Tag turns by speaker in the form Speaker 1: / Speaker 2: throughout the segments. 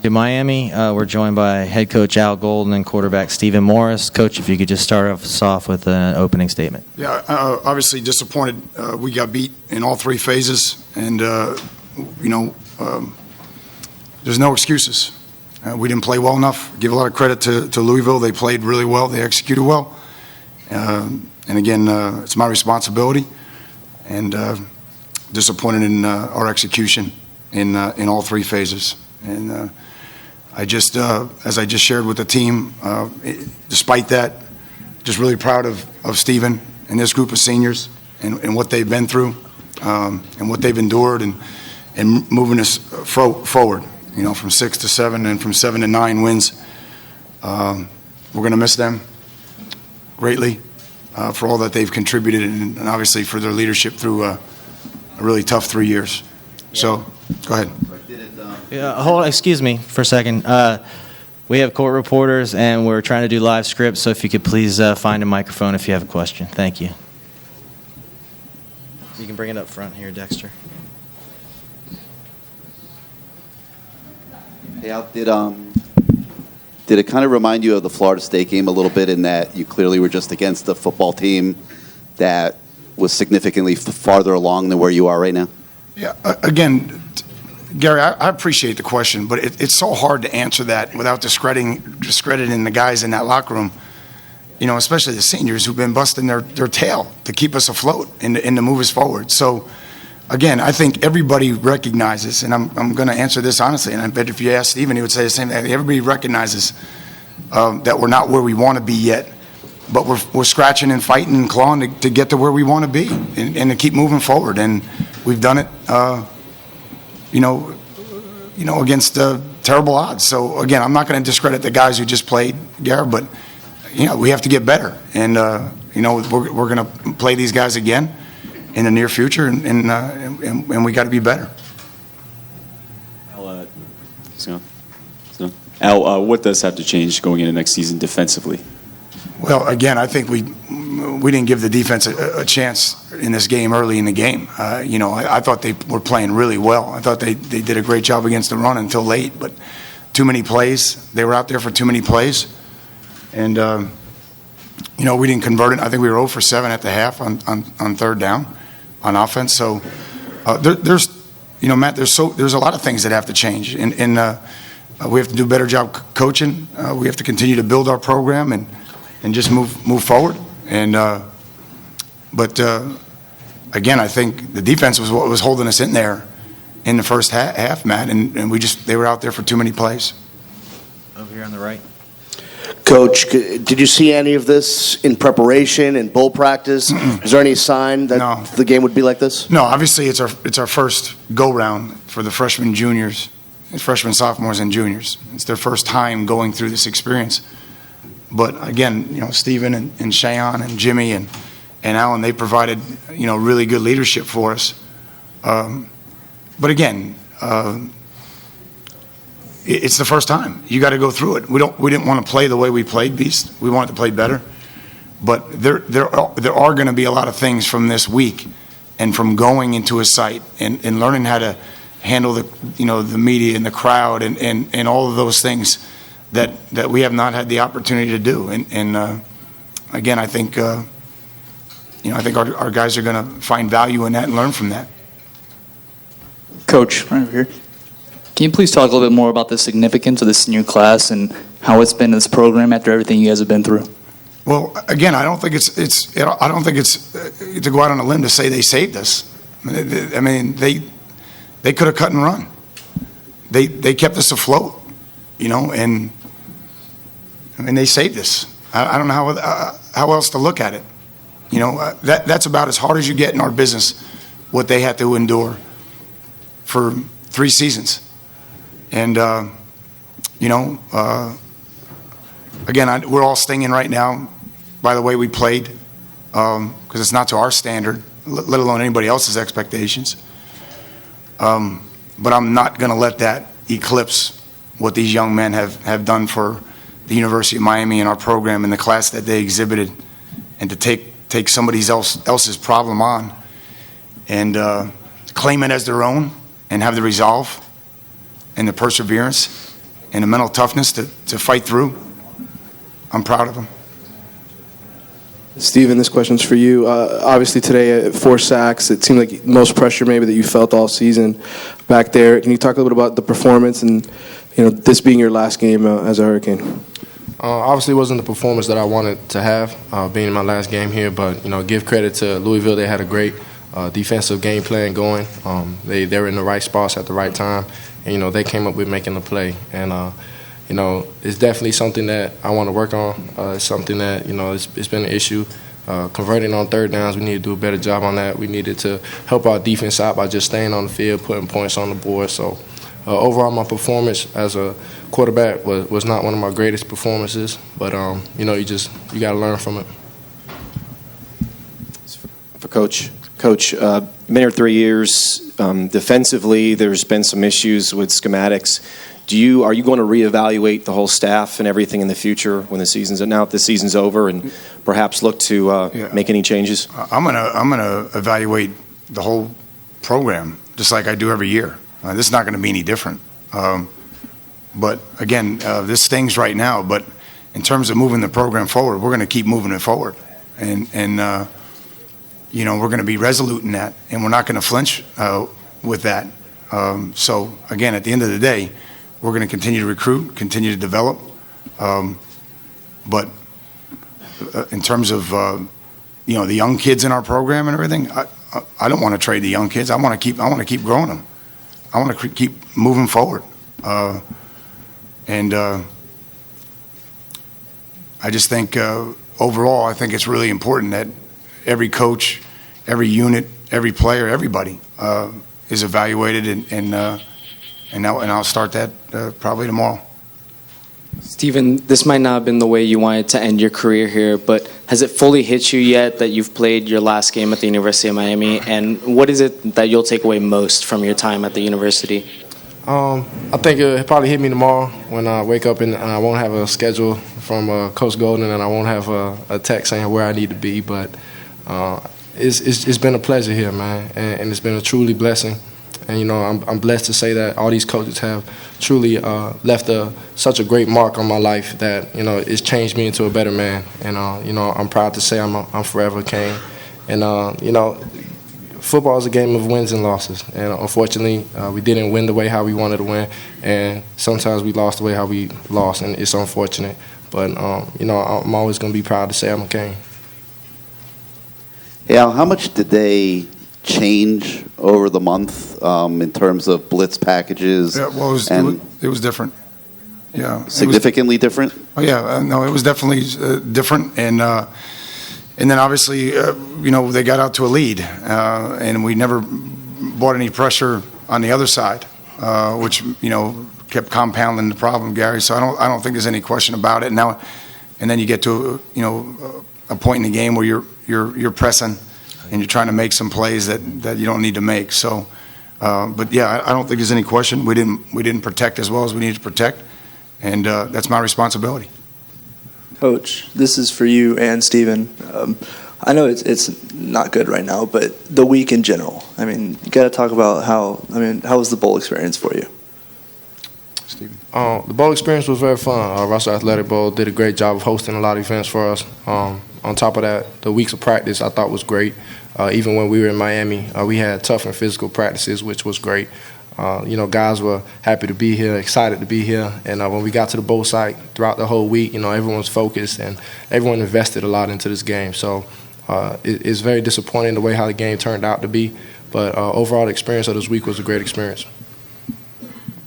Speaker 1: To Miami, we're joined by head coach Al Golden and quarterback Stephen Morris. Coach, if you could just start us off with an opening statement.
Speaker 2: Yeah, obviously disappointed. We got beat in all three phases, and there's no excuses. We didn't play well enough. Give a lot of credit to Louisville. They played really well. They executed well. And again, it's my responsibility, and disappointed in our execution in all three phases. And I just, as I just shared with the team, despite that, just really proud of Stephen and this group of seniors and what they've been through and what they've endured and moving us forward, from 6 to 7 and from 7 to 9 wins. We're going to miss them greatly for all that they've contributed and obviously for their leadership through a really tough 3 years. So, go ahead.
Speaker 1: Yeah, excuse me for a second. We have court reporters, and we're trying to do live scripts, so if you could please find a microphone if you have a question. Thank you. You can bring it up front here, Dexter.
Speaker 3: Hey, Al, did it kind of remind you of the Florida State game a little bit in that you clearly were just against a football team that was significantly farther along than where you are right now?
Speaker 2: Yeah, again, Gary, I appreciate the question, but it's so hard to answer that without discrediting the guys in that locker room, especially the seniors who've been busting their tail to keep us afloat and to move us forward. So, again, I think everybody recognizes, and I'm going to answer this honestly, and I bet if you ask Stephen, he would say the same thing. Everybody recognizes that we're not where we want to be yet, but we're scratching and fighting and clawing to get to where we want to be and to keep moving forward. And we've done it. Against terrible odds. So again, I'm not going to discredit the guys who just played, Garrett, but we have to get better, and we're going to play these guys again in the near future, and we got to be better.
Speaker 4: Al, what does have to change going into next season defensively?
Speaker 2: Well, again, I think we didn't give the defense a chance in this game early in the game. I thought they were playing really well. I thought they did a great job against the run until late, but too many plays. They were out there for too many plays. And, we didn't convert it. I think we were 0 for 7 at the half on third down on offense. So there's Matt, there's a lot of things that have to change. And we have to do a better job coaching. We have to continue to build our program and just move forward. And again, I think the defense was what was holding us in there in the first half, Matt, and they were out there for too many plays.
Speaker 1: Over here on the right.
Speaker 5: Coach, did you see any of this in preparation in bowl practice? Is there any sign that the game would be like this?
Speaker 2: No, obviously it's our first go round for the freshmen, sophomores, and juniors. It's their first time going through this experience. But again, Stephen and Cheyenne and Jimmy and Alan, they provided, really good leadership for us. But again, it's the first time. You got to go through it. We didn't want to play the way we played Beast. We wanted to play better. But there are going to be a lot of things from this week and from going into a site and learning how to handle the media and the crowd and all of those things that we have not had the opportunity to do. And again, I think our guys are going to find value in that and learn from that.
Speaker 6: Coach, right over here. Can you please talk a little bit more about the significance of the senior class and how it's been in this program after everything you guys have been through?
Speaker 2: Well, again, I don't think it's to go out on a limb to say they saved us. I mean, they could have cut and run. They kept us afloat, and they saved us. I don't know how else to look at it. That's about as hard as you get in our business, what they had to endure for 3 seasons. And, again, we're all stinging right now by the way we played because it's not to our standard, let alone anybody else's expectations. But I'm not going to let that eclipse what these young men have done for the University of Miami and our program and the class that they exhibited, and to take somebody else's problem on and claim it as their own and have the resolve and the perseverance and the mental toughness to fight through. I'm proud of them.
Speaker 7: Steven, this question's for you. Obviously today, 4 sacks. It seemed like most pressure maybe that you felt all season back there. Can you talk a little bit about the performance and this being your last game as a Hurricane?
Speaker 8: Obviously, it wasn't the performance that I wanted to have, being in my last game here. But give credit to Louisville. They had a great defensive game plan going. They were in the right spots at the right time, and they came up with making the play. And it's definitely something that I want to work on. It's something that it's been an issue. Converting on third downs, we need to do a better job on that. We needed to help our defense out by just staying on the field, putting points on the board. So overall, my performance as a quarterback was not one of my greatest performances, but you got to learn from it.
Speaker 9: For Coach, been here 3 years. Defensively, there's been some issues with schematics. Are you going to reevaluate the whole staff and everything in the future when the season's over, and perhaps look to make any changes?
Speaker 2: I'm gonna evaluate the whole program just like I do every year. This is not going to be any different. But again, this stings right now. But in terms of moving the program forward, we're going to keep moving it forward, and we're going to be resolute in that, and we're not going to flinch with that. So again, at the end of the day, we're going to continue to recruit, continue to develop. But in terms of the young kids in our program and everything, I don't want to trade the young kids. I want to keep growing them. I want to keep moving forward. And I just think overall, I think it's really important that every coach, every unit, every player, everybody is evaluated, and I'll start that probably tomorrow.
Speaker 10: Steven, this might not have been the way you wanted to end your career here, but has it fully hit you yet that you've played your last game at the University of Miami? And what is it that you'll take away most from your time at the university?
Speaker 8: I think it'll probably hit me tomorrow when I wake up and I won't have a schedule from Coach Golden, and I won't have a text saying where I need to be. But it's been a pleasure here, man, and it's been a truly blessing. And I'm blessed to say that all these coaches have truly left such a great mark on my life that it's changed me into a better man. And I'm proud to say I'm forever Cane. And football is a game of wins and losses. And unfortunately, we didn't win the way how we wanted to win, and sometimes we lost the way how we lost, and it's unfortunate. But I'm always going to be proud to say I'm a Cane.
Speaker 3: Yeah, how much did they change over the month in terms of blitz packages?
Speaker 2: Yeah, well, it was different. Yeah,
Speaker 3: significantly different.
Speaker 2: Oh yeah, no, it was definitely different, and then obviously they got out to a lead, and we never brought any pressure on the other side, which kept compounding the problem, Gary. So I don't think there's any question about it now. And then you get to a point in the game where you're pressing, and you're trying to make some plays that you don't need to make. So, but yeah, I don't think there's any question. We didn't protect as well as we needed to protect, and that's my responsibility.
Speaker 11: Coach, this is for you and Steven. I know it's not good right now, but the week in general. I mean, you got to talk about how was the bowl experience for you?
Speaker 2: Steven.
Speaker 8: The bowl experience was very fun. Russell Athletic Bowl did a great job of hosting a lot of events for us. On top of that, the weeks of practice I thought was great. Even when we were in Miami, we had tough and physical practices, which was great. Guys were happy to be here, excited to be here. And when we got to the bowl site throughout the whole week, everyone was focused and everyone invested a lot into this game. So it's very disappointing the way how the game turned out to be. But overall, the experience of this week was a great experience.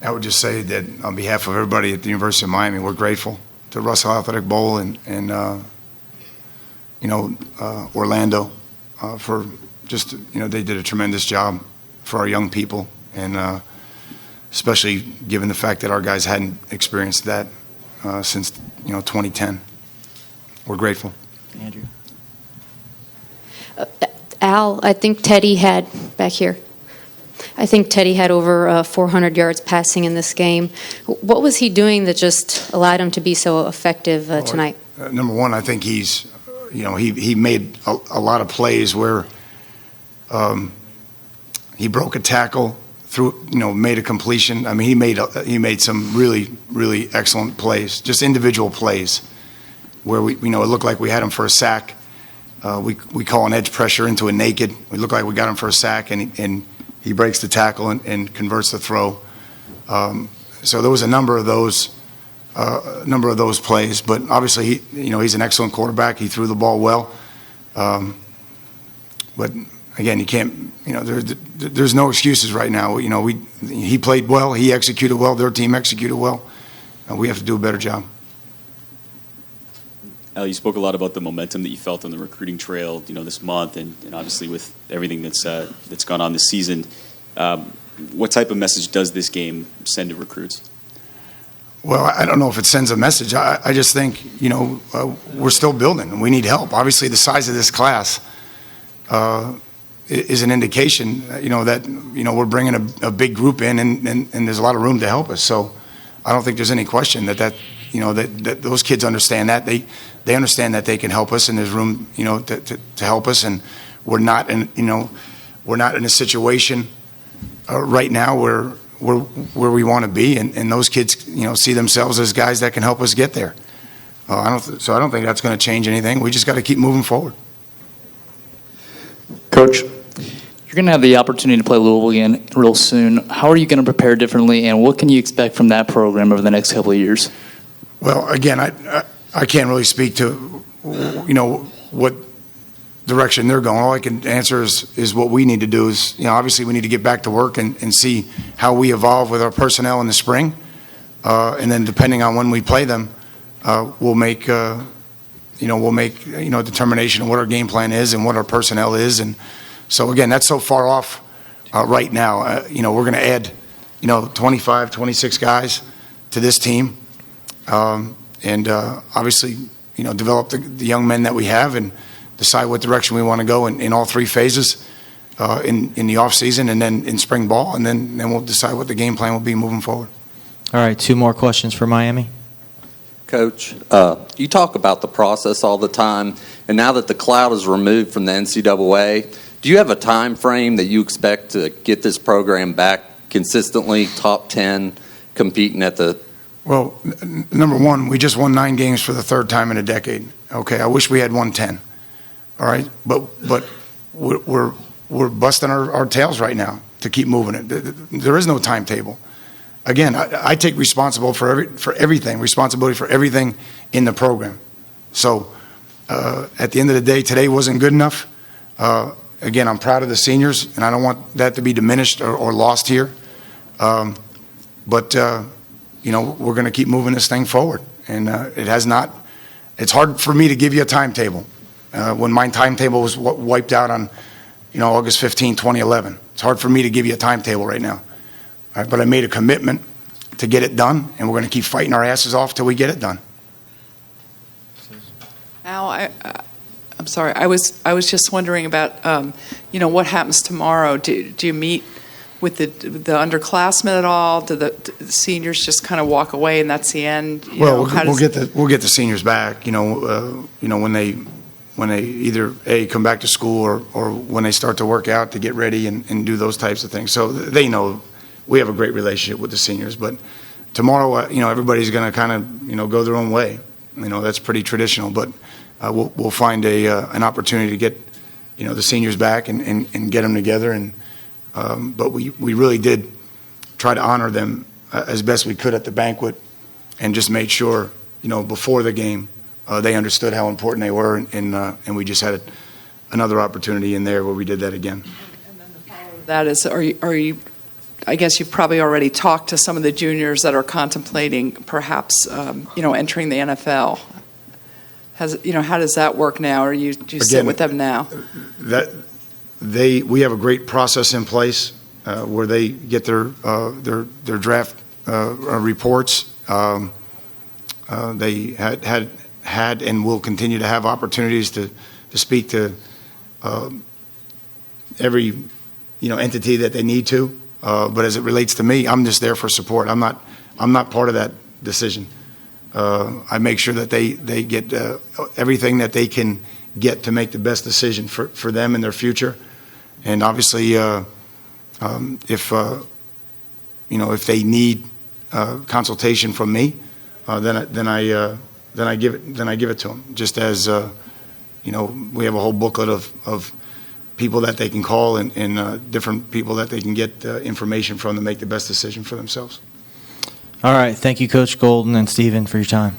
Speaker 2: I would just say that on behalf of everybody at the University of Miami, we're grateful to Russell Athletic Bowl and Orlando for just, they did a tremendous job for our young people, and especially given the fact that our guys hadn't experienced that since 2010. We're grateful.
Speaker 12: Andrew. Al, I think Teddy had back here. I think Teddy had over 400 yards passing in this game. What was he doing that just allowed him to be so effective tonight?
Speaker 2: Number one, I think he's, he made a lot of plays where he broke a tackle made a completion. I mean, he made some really, really excellent plays, just individual plays, where it looked like we had him for a sack. We call an edge pressure into a naked. We look like we got him for a sack, and he breaks the tackle and converts the throw. So there was a number of those plays. But obviously, he's an excellent quarterback. He threw the ball well. But again, you can't. There's no excuses right now. He played well. He executed well. Their team executed well. We have to do a better job.
Speaker 4: Al, you spoke a lot about the momentum that you felt on the recruiting trail, this month, and obviously with everything that's gone on this season. What type of message does this game send to recruits?
Speaker 2: Well, I don't know if it sends a message. I just think, we're still building and we need help. Obviously, the size of this class is an indication, that, we're bringing a big group in and there's a lot of room to help us. So I don't think there's any question that those kids understand that. They understand that they can help us and there's room, to help us. And we're not in a situation right now where we want to be, and those kids, see themselves as guys that can help us get there. I don't think that's going to change anything. We just got to keep moving forward.
Speaker 6: Coach, you're going to have the opportunity to play Louisville again real soon. How are you going to prepare differently, and what can you expect from that program over the next couple of years?
Speaker 2: Well, again, I can't really speak to, what direction they're going. All I can answer is what we need to do is, obviously we need to get back to work and see how we evolve with our personnel in the spring. And then depending on when we play them, we'll make a determination of what our game plan is and what our personnel is. And so again, that's so far off right now. We're going to add, 25, 26 guys to this team. And obviously, develop the young men that we have and decide what direction we want to go in all three phases in the off season and then in spring ball, and then we'll decide what the game plan will be moving forward.
Speaker 1: All right, 2 more questions for Miami.
Speaker 13: Coach, you talk about the process all the time, and now that the cloud is removed from the NCAA, do you have a time frame that you expect to get this program back consistently top 10, competing at the...
Speaker 2: Well, number one, we just won 9 games for the 3rd time in a decade. Okay, I wish we had won 10. All right, but we're busting our tails right now to keep moving it. There is no timetable. Again, I take responsibility for everything in the program. So at the end of the day, today wasn't good enough. Again, I'm proud of the seniors, and I don't want that to be diminished or lost here. But we're going to keep moving this thing forward, and it's hard for me to give you a timetable. When my timetable was wiped out on, August 15, 2011. It's hard for me to give you a timetable right now. All right, but I made a commitment to get it done, and we're going to keep fighting our asses off till we get it done.
Speaker 14: Al, I'm sorry. I was just wondering about, what happens tomorrow. Do you meet with the underclassmen at all? Do the seniors just kind of walk away and that's the end?
Speaker 2: We'll get the seniors back. When they either come back to school or when they start to work out to get ready and do those types of things. So they know we have a great relationship with the seniors. But tomorrow, everybody's going to kind of, go their own way. That's pretty traditional. But we'll find an opportunity to get, the seniors back and get them together. But we really did try to honor them as best we could at the banquet and just made sure, before the game, they understood how important they were, and we just had another opportunity in there where we did that again.
Speaker 14: And then the follow of that is, are you? I guess you've probably already talked to some of the juniors that are contemplating perhaps, entering the NFL. How does that work now? Or do you sit with them now?
Speaker 2: We have a great process in place where they get their draft reports. They had and will continue to have opportunities to speak to every entity that they need to. But as it relates to me, I'm just there for support. I'm not part of that decision. I make sure that they get everything that they can get to make the best decision for them and their future. And obviously, if if they need consultation from me, then I give it to them. Just as we have a whole booklet of people that they can call and different people that they can get information from to make the best decision for themselves.
Speaker 1: All right. Thank you, Coach Golden and Stephen, for your time.